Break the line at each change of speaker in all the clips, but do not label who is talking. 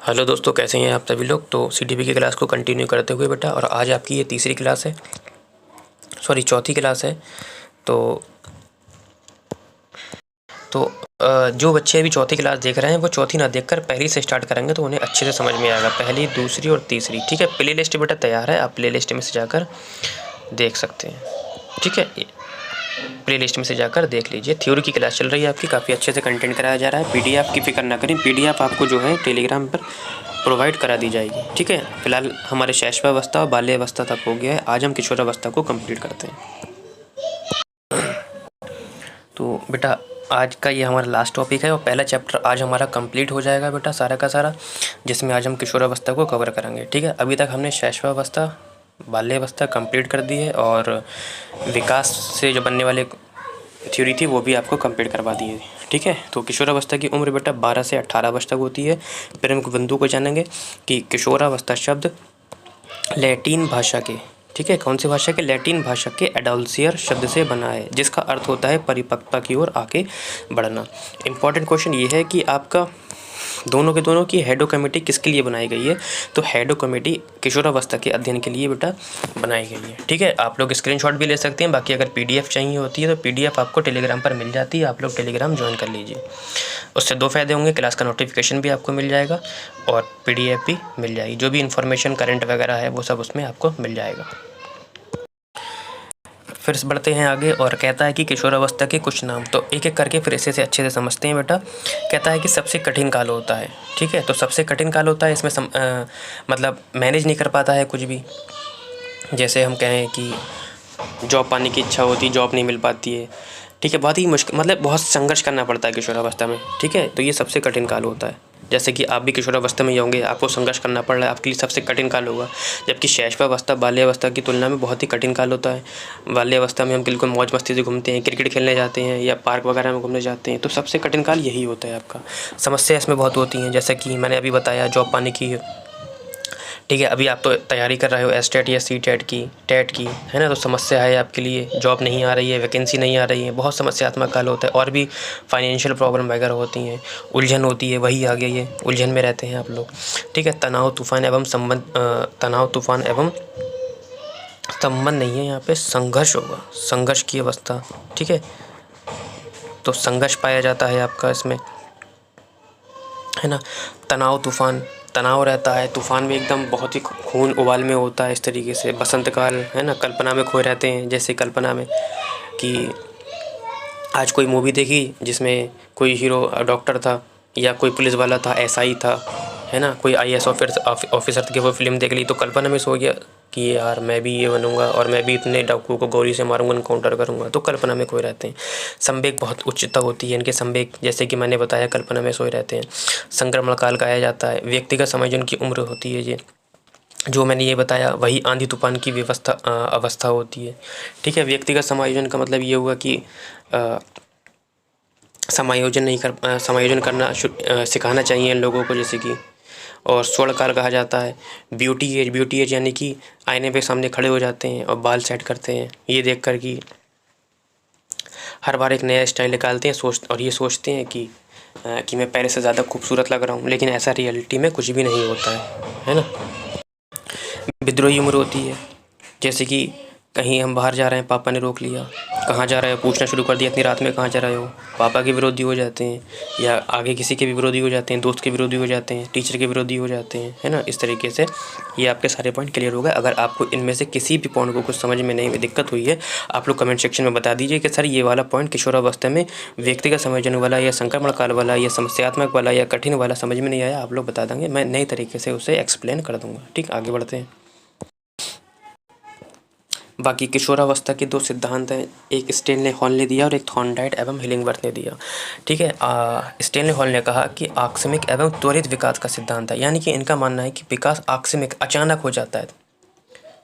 Hello दोस्तों, कैसे हैं आप सभी लोग। तो सीटीपी की क्लास को कंटिन्यू करते हुए बेटा, और आज आपकी ये तीसरी क्लास है, सॉरी चौथी क्लास है। तो जो बच्चे अभी चौथी क्लास देख रहे हैं वो चौथी ना देखकर पहली से स्टार्ट करेंगे तो उन्हें अच्छे से समझ में आएगा, पहली, दूसरी और तीसरी। ठीक है, प्ले लिस्ट बेटा तैयार है, आप प्ले लिस्ट में से जाकर देख सकते हैं। ठीक है, प्ले लिस्ट में से जाकर देख लीजिए। थ्योरी की क्लास चल रही है आपकी, काफ़ी अच्छे से कंटेंट कराया जा रहा है। पीडीएफ की फिक्र ना करें, पीडीएफ आपको जो है टेलीग्राम पर प्रोवाइड करा दी जाएगी। ठीक है, फिलहाल हमारे शैशवावस्था और बाल्यावस्था तक हो गया है, आज हम किशोरावस्था को कंप्लीट करते हैं। तो बेटा आज का ये हमारा लास्ट टॉपिक है और पहला चैप्टर आज हमारा कंप्लीट हो जाएगा बेटा, सारा का सारा, जिसमें आज हम किशोरावस्था को कवर करेंगे। ठीक है, अभी तक हमने शैशवावस्था, बाल्यावस्था कंप्लीट कर दी है और विकास से जो बनने वाले थ्योरी थी वो भी आपको कंप्लीट करवा दी है। ठीक है, तो किशोरावस्था की उम्र बेटा 12 से 18 वर्ष तक होती है। प्रमुख बिंदु को जानेंगे कि किशोरावस्था शब्द लैटिन भाषा के, ठीक है, कौन सी भाषा के, लैटिन भाषा के एडोल्सियर शब्द से बना है, जिसका अर्थ होता है परिपक्वता की ओर आगे बढ़ना। इम्पॉर्टेंट क्वेश्चन ये है कि आपका दोनों के दोनों की हेडो कमेटी किसके लिए बनाई गई है, तो हेडो कमेटी किशोरावस्था के अध्ययन के लिए बेटा बनाई गई है। ठीक है, आप लोग स्क्रीनशॉट भी ले सकते हैं, बाकी अगर पीडीएफ चाहिए होती है तो पीडीएफ आपको टेलीग्राम पर मिल जाती है, आप लोग टेलीग्राम ज्वाइन कर लीजिए। उससे दो फ़ायदे होंगे, क्लास का नोटिफिकेशन भी आपको मिल जाएगा और पीडीएफ भी मिल जाएगी, जो भी इन्फॉर्मेशन करंट वगैरह है वो सब उसमें आपको मिल जाएगा। फिर बढ़ते हैं आगे और कहता है कि किशोरावस्था के कुछ नाम, तो एक एक करके फिर इसे से अच्छे से समझते हैं बेटा। कहता है कि सबसे कठिन काल होता है। ठीक है, तो सबसे कठिन काल होता है, इसमें मतलब मैनेज नहीं कर पाता है कुछ भी। जैसे हम कहें कि जॉब पाने की इच्छा होती है, जॉब नहीं मिल पाती है। ठीक है, बहुत ही मुश्किल, मतलब बहुत संघर्ष करना पड़ता है किशोरावस्था में। ठीक है, तो ये सबसे कठिन काल होता है। जैसे कि आप भी किशोरावस्था में ही होंगे, आपको संघर्ष करना पड़ रहा है, आपके लिए सबसे कठिन काल होगा। जबकि शैशवावस्था बाल्यावस्था की तुलना में बहुत ही कठिन काल होता है। बाल्यावस्था में हम बिल्कुल मौज मस्ती से घूमते हैं, क्रिकेट खेलने जाते हैं या पार्क वगैरह में घूमने जाते हैं, तो सबसे कठिन काल यही होता है आपका। समस्या इसमें बहुत होती हैं, जैसे कि मैंने अभी बताया जॉब पाने की। ठीक है, अभी आप तो तैयारी कर रहे हो एसटेट या सीटेट की, टेट की, है ना, तो समस्या है आपके लिए, जॉब नहीं आ रही है, वैकेंसी नहीं आ रही है, बहुत समस्यात्मक काल होता है। और भी फाइनेंशियल प्रॉब्लम वगैरह होती हैं, उलझन होती है, वही आ गई है, उलझन में रहते हैं आप लोग। ठीक है, तनाव तूफान एवं संबंध नहीं है यहाँ पे, संघर्ष होगा, संघर्ष की अवस्था। ठीक है, तो संघर्ष पाया जाता है आपका इसमें, है ना। तनाव रहता है, तूफ़ान में एकदम बहुत ही खून उबाल में होता है, इस तरीके से। बसंत काल, है ना, कल्पना में खोए रहते हैं, जैसे कल्पना में कि आज कोई मूवी देखी जिसमें कोई हीरो डॉक्टर था या कोई पुलिस वाला था, एसआई था, है ना, कोई आईएएस ऑफिसर की वो फिल्म देख ली तो कल्पना में सो गया कि यार मैं भी ये बनूंगा और मैं भी इतने डाकुओं को गोली से मारूंगा, इनकाउंटर करूंगा, तो कल्पना में खोए रहते हैं। संवेग बहुत उच्चता होती है इनके, संवेग, जैसे कि मैंने बताया, कल्पना में सोए रहते हैं। संक्रमण काल कहा जाता है। व्यक्तिगत समय जिनकी उम्र होती है, ये जो मैंने ये बताया वही आंधी तूफान की अवस्था होती है। ठीक है, व्यक्तिगत समायोजन का मतलब ये हुआ कि समायोजन करना सिखाना चाहिए इन लोगों को, जैसे कि। और स्वर्णकाल कहा जाता है। ब्यूटी एज यानी कि आईने पे सामने खड़े हो जाते हैं और बाल सेट करते हैं, ये देख कर कि हर बार एक नया स्टाइल निकालते हैं, और ये सोचते हैं कि मैं पहले से ज़्यादा खूबसूरत लग रहा हूँ, लेकिन ऐसा रियलिटी में कुछ भी नहीं होता है ना। विद्रोही उम्र होती है, जैसे कि कहीं हम बाहर जा रहे हैं, पापा ने रोक लिया, कहाँ जा रहे हो, पूछना शुरू कर दिया इतनी रात में, कहाँ जा रहे हो, पापा के विरोधी हो जाते हैं, या आगे किसी के भी विरोधी हो जाते हैं, दोस्त के विरोधी हो जाते हैं, टीचर के विरोधी हो जाते हैं, है ना। इस तरीके से ये आपके सारे पॉइंट क्लियर हो गए। अगर आपको इनमें से किसी भी पॉइंट को कुछ समझ में नहीं, दिक्कत हुई है, आप लोग कमेंट सेक्शन में बता दीजिए कि सर ये वाला पॉइंट किशोरावस्था में व्यक्तिगत समायोजन वाला या संक्रमण काल वाला या समस्यात्मक वाला या कठिन वाला समझ में नहीं आया, आप लोग बता देंगे, मैं नए तरीके से उसे एक्सप्लेन कर दूँगा। ठीक, आगे बढ़ते हैं। बाकी किशोरावस्था के दो सिद्धांत हैं, एक स्टेनले हॉल ने दिया और एक थॉर्नडाइट एवं हिलिंगवर्थ ने दिया। ठीक है, स्टेनले हॉल ने कहा कि आकस्मिक एवं त्वरित विकास का सिद्धांत है, यानी कि इनका मानना है कि विकास आकस्मिक, अचानक हो जाता है।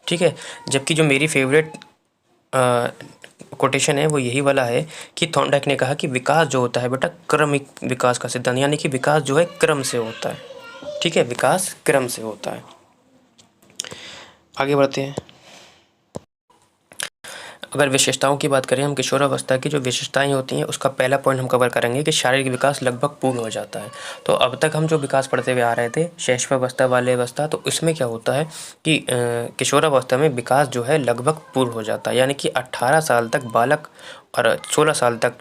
ठीक है, जबकि जो मेरी फेवरेट कोटेशन है वो यही वाला है कि थॉर्नडाइक ने कहा कि विकास जो होता है बेटा क्रमिक विकास का सिद्धांत, यानी कि विकास जो है क्रम से होता है। ठीक है, विकास क्रम से होता है। आगे बढ़ते हैं। अगर विशेषताओं की बात करें हम किशोरावस्था की जो विशेषताएं होती हैं उसका पहला पॉइंट हम कवर करेंगे कि शारीरिक विकास लगभग पूर्ण हो जाता है। तो अब तक हम जो विकास पढ़ते हुए आ रहे थे शैशवावस्था बाल्यावस्था, तो इसमें क्या होता है कि किशोरावस्था में विकास जो है लगभग पूर्ण हो जाता है, यानी कि 18 साल तक बालक और 16 साल तक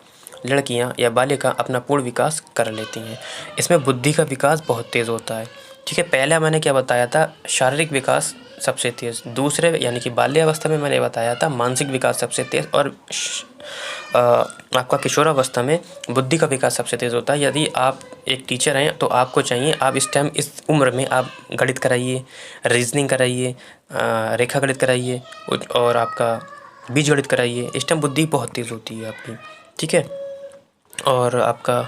लड़कियां या बालिका अपना पूर्ण विकास कर लेती हैं। इसमें बुद्धि का विकास बहुत तेज़ होता है। ठीक है, पहले मैंने क्या बताया था, शारीरिक विकास सबसे तेज़, दूसरे यानी कि बाल्यावस्था में मैंने बताया था मानसिक विकास सबसे तेज़, और आपका किशोरावस्था में बुद्धि का विकास सबसे तेज़ होता है। यदि आप एक टीचर हैं तो आपको चाहिए आप इस टाइम इस उम्र में आप गणित कराइए, रीजनिंग कराइए, रेखा गणित कराइए और आपका बीजगणित कराइए। इस टाइम बुद्धि बहुत तेज़ होती है आपकी। ठीक है, और आपका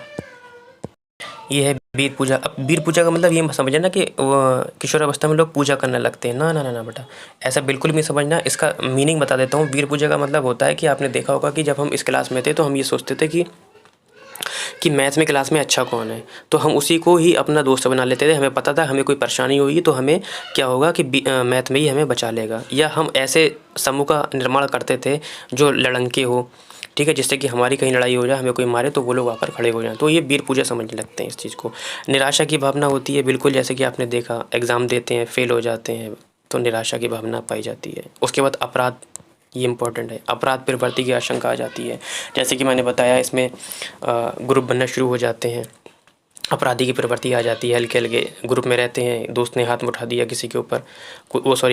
ये है वीर पूजा। अब वीर पूजा का मतलब ये मत समझना कि किशोरावस्था में लोग पूजा करने लगते हैं, ना ना ना ना बेटा, ऐसा बिल्कुल भी समझना। इसका मीनिंग बता देता हूँ। वीर पूजा का मतलब होता है कि आपने देखा होगा कि जब हम इस क्लास में थे तो हम ये सोचते थे कि मैथ में क्लास में अच्छा कौन है, तो हम उसी को ही अपना दोस्त बना लेते थे। हमें पता था हमें कोई परेशानी होगी तो हमें क्या होगा कि मैथ में ही हमें बचा लेगा, या हम ऐसे समूह का निर्माण करते थे जो लड़के हो, ठीक है, जिससे कि हमारी कहीं लड़ाई हो जाए, हमें कोई मारे तो वो लोग आकर खड़े हो जाएं। तो ये वीर पूजा समझने लगते हैं इस चीज़ को। निराशा की भावना होती है, बिल्कुल जैसे कि आपने देखा एग्ज़ाम देते हैं फेल हो जाते हैं तो निराशा की भावना पाई जाती है। उसके बाद अपराध, ये इम्पोर्टेंट है, अपराध प्रवृत्ति की आशंका आ जाती है। जैसे कि मैंने बताया इसमें ग्रुप बनना शुरू हो जाते हैं, अपराधी की प्रवृत्ति आ जाती है। हल्के हल्के ग्रुप में रहते हैं, दोस्त ने हाथ उठा दिया किसी के ऊपर,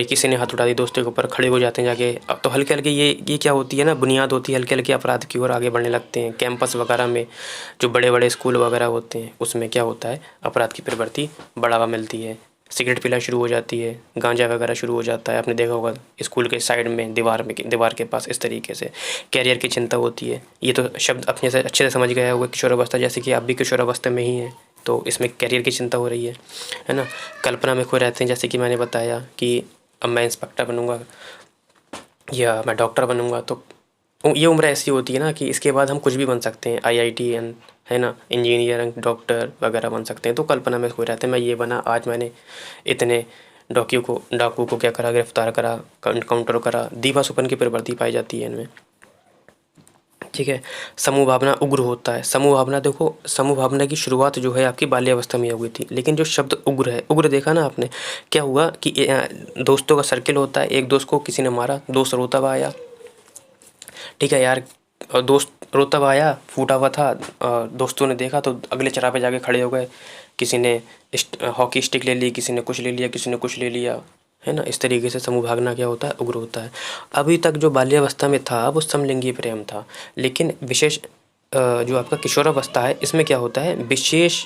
किसी ने हाथ उठा दिया दोस्तों के ऊपर, खड़े हो जाते हैं जाके। अब तो हल्के हल्के ये क्या होती है ना, बुनियाद होती है, हल्के हल्के अपराध की ओर आगे बढ़ने लगते हैं। कैंपस वगैरह में जो बड़े बड़े स्कूल वगैरह होते हैं उसमें क्या होता है, अपराध की प्रवृत्ति बढ़ावा मिलती है। सिगरेट पीना शुरू हो जाती है, गांजा वगैरह शुरू हो जाता है। आपने देखा होगा स्कूल के साइड में दीवार के पास इस तरीके से। कैरियर की चिंता होती है, ये तो शब्द अपने से अच्छे से समझ गया होगा किशोरावस्था, जैसे कि आप भी किशोरावस्था में ही हैं तो इसमें कैरियर की चिंता हो रही है ना। कल्पना में खोए रहते हैं, जैसे कि मैंने बताया कि अब मैं इंस्पेक्टर बनूंगा या मैं डॉक्टर बनूंगा, तो ये उम्र ऐसी होती है ना कि इसके बाद हम कुछ भी बन सकते हैं, IITN है ना, इंजीनियर डॉक्टर वगैरह बन सकते हैं। तो कल्पना में खोए रहते हैं, मैं ये बना, आज मैंने इतने डाकू को क्या करा, गिरफ्तार करा, काउंटर करा। दीवा सुपन की प्रवृत्ति पाई जाती है इनमें। ठीक है, समूह भावना उग्र होता है। समूह भावना देखो, समूह भावना की शुरुआत जो है आपकी बाल्यावस्था में हुई थी, लेकिन जो शब्द उग्र है, उग्र देखा ना आपने, क्या हुआ कि दोस्तों का सर्किल होता है, एक दोस्त को किसी ने मारा, दोस्त रोता हुआ आया, ठीक है यार, और दोस्त रोता हुआ आया, फूटा हुआ था, और दोस्तों ने देखा तो अगले चौराहे पे जाके खड़े हो गए। किसी ने हॉकी स्टिक ले ली, किसी ने कुछ ले लिया, किसी ने कुछ ले लिया, है ना। इस तरीके से समूह भावना क्या होता है, उग्र होता है। अभी तक जो बाल्यावस्था में था वो समलिंगी प्रेम था, लेकिन विशेष जो आपका किशोरावस्था है इसमें क्या होता है, विशेष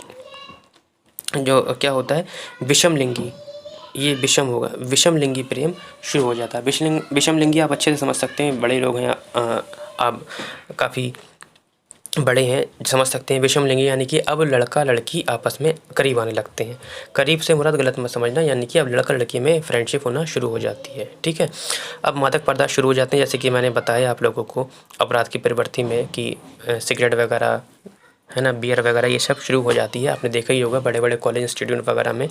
जो क्या होता है, विषम लिंगी, ये विषम होगा, विषम लिंगी प्रेम शुरू हो जाता है। विषम लिंगी आप अच्छे से समझ सकते हैं, बड़े लोग हैं आप काफ़ी बड़े हैं, समझ सकते हैं। विषम लिंगी यानी कि अब लड़का लड़की आपस में करीब आने लगते हैं। करीब से मुराद गलत मत समझना, यानी कि अब लड़का लड़की में फ्रेंडशिप होना शुरू हो जाती है। ठीक है, अब मादक पदार्थ शुरू हो जाते हैं, जैसे कि मैंने बताया आप लोगों को अपराध की प्रवृत्ति में कि सिगरेट वगैरह, है ना, बियर वगैरह, ये सब शुरू हो जाती है। आपने देखा ही होगा बड़े बड़े कॉलेज इंस्टीट्यूट वगैरह में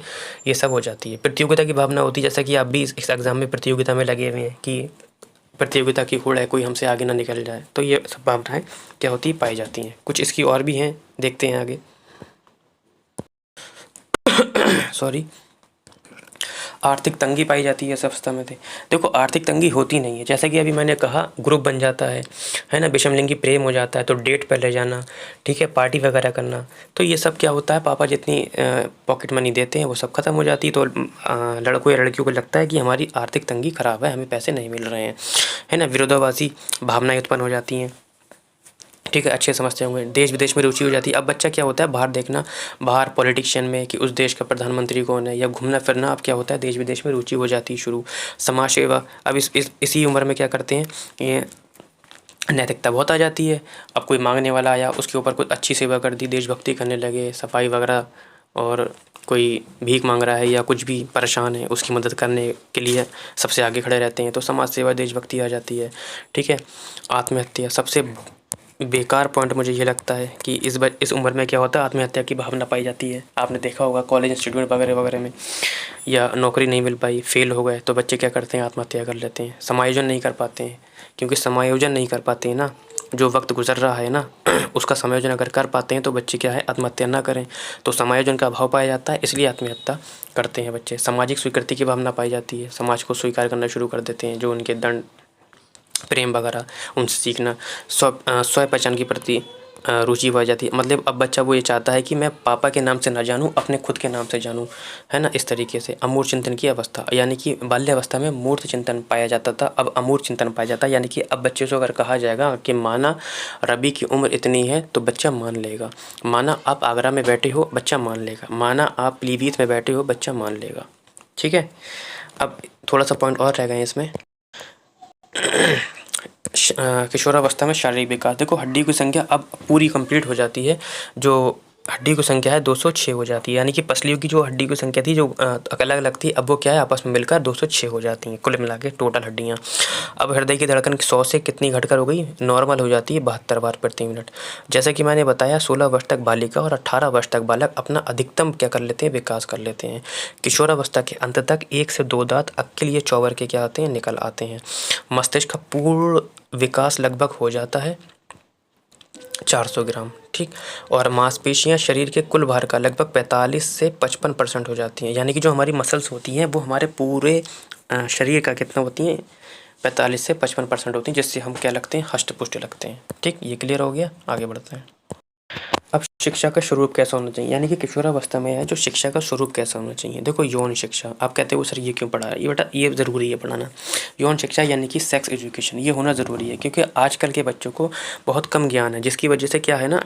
ये सब हो जाती है। प्रतियोगिता की भावना होती है, जैसा कि आप भी इस एग्ज़ाम में प्रतियोगिता में लगे हुए हैं कि प्रतियोगिता की होड़ है, कोई हमसे आगे ना निकल जाए, तो ये सब भावनाएं क्या होती पाई जाती हैं। कुछ इसकी और भी हैं, देखते हैं आगे। सॉरी, आर्थिक तंगी पाई जाती है अवस्था में। देखो आर्थिक तंगी होती नहीं है, जैसा कि अभी मैंने कहा ग्रुप बन जाता है ना, विषमलिंगी प्रेम हो जाता है, तो डेट पर ले जाना, ठीक है, पार्टी वगैरह करना, तो ये सब क्या होता है, पापा जितनी पॉकेट मनी देते हैं वो सब खत्म हो जाती है। तो लड़कों या लड़कियों को लगता है कि हमारी आर्थिक तंगी खराब है, हमें पैसे नहीं मिल रहे हैं, है ना, विरोधाभासी भावनाएं उत्पन्न हो जाती हैं। ठीक है, अच्छे समझते होंगे। देश विदेश में रुचि हो जाती है। अब बच्चा क्या होता है, बाहर देखना, बाहर पॉलिटिशियन में कि उस देश का प्रधानमंत्री कौन है, या घूमना फिरना, अब क्या होता है, देश विदेश में रुचि हो जाती है शुरू। समाज सेवा, अब इसी उम्र में क्या करते हैं, ये नैतिकता बहुत आ जाती है। अब कोई मांगने वाला आया, उसके ऊपर कुछ अच्छी सेवा कर दी, देशभक्ति करने लगे, सफाई वगैरह, और कोई भीख मांग रहा है या कुछ भी परेशान है उसकी मदद करने के लिए सबसे आगे खड़े रहते हैं, तो समाज सेवा देशभक्ति आ जाती है। ठीक है, आत्महत्या सबसे बेकार पॉइंट मुझे ये लगता है कि इस उम्र में क्या होता है, आत्महत्या की भावना पाई जाती है। आपने देखा होगा कॉलेज इंस्टीट्यूट वगैरह वगैरह में, या नौकरी नहीं मिल पाई, फेल हो गए, तो बच्चे क्या करते हैं, आत्महत्या कर लेते हैं, समायोजन नहीं कर पाते हैं क्योंकि समायोजन नहीं कर पाते हैं ना, जो वक्त गुजर रहा है ना उसका समायोजन अगर कर पाते हैं तो बच्चे क्या है आत्महत्या ना करें। तो समायोजन का अभाव पाया जाता है, इसलिए आत्महत्या करते हैं बच्चे। सामाजिक स्वीकृति की भावना पाई जाती है, समाज को स्वीकार करना शुरू कर देते हैं, जो उनके दंड प्रेम वगैरह उनसे सीखना। स्व पहचान के प्रति रुचि बढ़ जाती है। मतलब अब बच्चा वो ये चाहता है कि मैं पापा के नाम से ना जानूँ, अपने खुद के नाम से जानूँ, है ना। इस तरीके से अमूर्त चिंतन की अवस्था, यानी कि बाल्यावस्था में मूर्त चिंतन पाया जाता था, अब अमूर्त चिंतन पाया जाता है। यानी कि अब बच्चे से अगर कहा जाएगा कि माना रवि की उम्र इतनी है तो बच्चा मान लेगा। माना आप आगरा में बैठे हो, बच्चा मान लेगा। माना आप पीलीभीत में बैठे हो, बच्चा मान लेगा। ठीक है। अब थोड़ा सा पॉइंट और रह गए इसमें। किशोरावस्था में शारीरिक विकास, देखो हड्डी की संख्या अब पूरी कंप्लीट हो जाती है। जो हड्डी की संख्या है 206 हो जाती है, यानी कि पसलियों की जो हड्डी की संख्या थी जो अलग अलग थी, अब वो क्या है आपस में मिलकर 206 हो जाती हैं कुल मिला के टोटल हड्डियाँ। अब हृदय की धड़कन 100 से कितनी घटकर हो गई, नॉर्मल हो जाती है 72 बार प्रति मिनट। जैसे कि मैंने बताया 16 वर्ष तक बालिका और 18 वर्ष तक बालक अपना अधिकतम क्या कर लेते हैं, विकास कर लेते हैं। किशोरावस्था के अंत तक 1 से 2 दांत अक के लिए चौबर के क्या आते हैं, निकल आते हैं। मस्तिष्क का पूर्ण विकास लगभग हो जाता है 400 ग्राम, ठीक। और मांसपेशियां शरीर के कुल भार का लगभग 45 से 55% हो जाती हैं। यानी कि जो हमारी मसल्स होती हैं वो हमारे पूरे शरीर का कितना होती हैं, 45 से 55% होती हैं, जिससे हम क्या लगते हैं, हष्ट पुष्ट लगते हैं। ठीक, ये क्लियर हो गया, आगे बढ़ते हैं। अब शिक्षा का स्वरूप कैसा होना चाहिए, यानी कि किशोरावस्था में है जो शिक्षा का स्वरूप कैसा होना चाहिए। देखो यौन शिक्षा, आप कहते हो सर ये क्यों पढ़ा है, ये बेटा ये ज़रूरी है पढ़ाना। यौन शिक्षा यानी कि सेक्स एजुकेशन, ये होना ज़रूरी है, क्योंकि आजकल के बच्चों को बहुत कम ज्ञान है, जिसकी वजह से क्या है ना,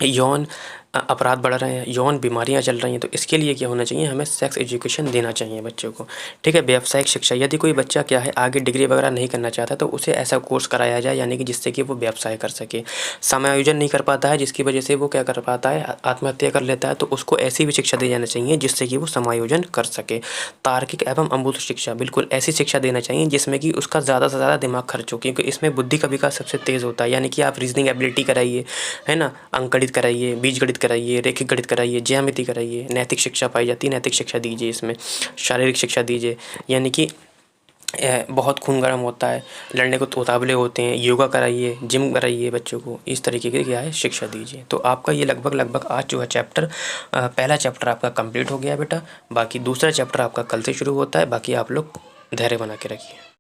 यौन अपराध बढ़ रहे हैं, यौन बीमारियां चल रही हैं। तो इसके लिए क्या होना चाहिए, हमें सेक्स एजुकेशन देना चाहिए बच्चों को। ठीक है। व्यावसायिक शिक्षा, यदि कोई बच्चा क्या है आगे डिग्री वगैरह नहीं करना चाहता तो उसे ऐसा कोर्स कराया जाए, यानी कि जिससे कि वो व्यवसाय कर सके। समायोजन नहीं कर पाता है, जिसकी वजह से वो क्या कर पाता है, आत्महत्या कर लेता है, तो उसको ऐसी भी शिक्षा दी जानी चाहिए जिससे कि वो समायोजन कर सके। तार्किक एवं अमूर्त शिक्षा, बिल्कुल ऐसी शिक्षा देना चाहिए जिसमें कि उसका ज़्यादा से ज़्यादा दिमाग खर्च हो, क्योंकि इसमें बुद्धि का विकास सबसे तेज़ होता है। यानी कि आप रीजनिंग एबिलिटी कराइए, है ना, अंकगणित कराइए, बीजगणित कराइए, रेखिक गणित कराइए, ज्यामिति कराइए, नैतिक शिक्षा पाई जाती है, नैतिक शिक्षा दीजिए, इसमें शारीरिक शिक्षा दीजिए, यानी कि बहुत खून गर्म होता है, लड़ने को उतावले होते हैं, योगा कराइए, जिम कराइए बच्चों को, इस तरीके की क्या है शिक्षा दीजिए। तो आपका ये लगभग आज जो है चैप्टर, पहला चैप्टर आपका कंप्लीट हो गया बेटा। बाकी दूसरा चैप्टर आपका कल से शुरू होता है। बाकी आप लोग धैर्य बना के रखिए।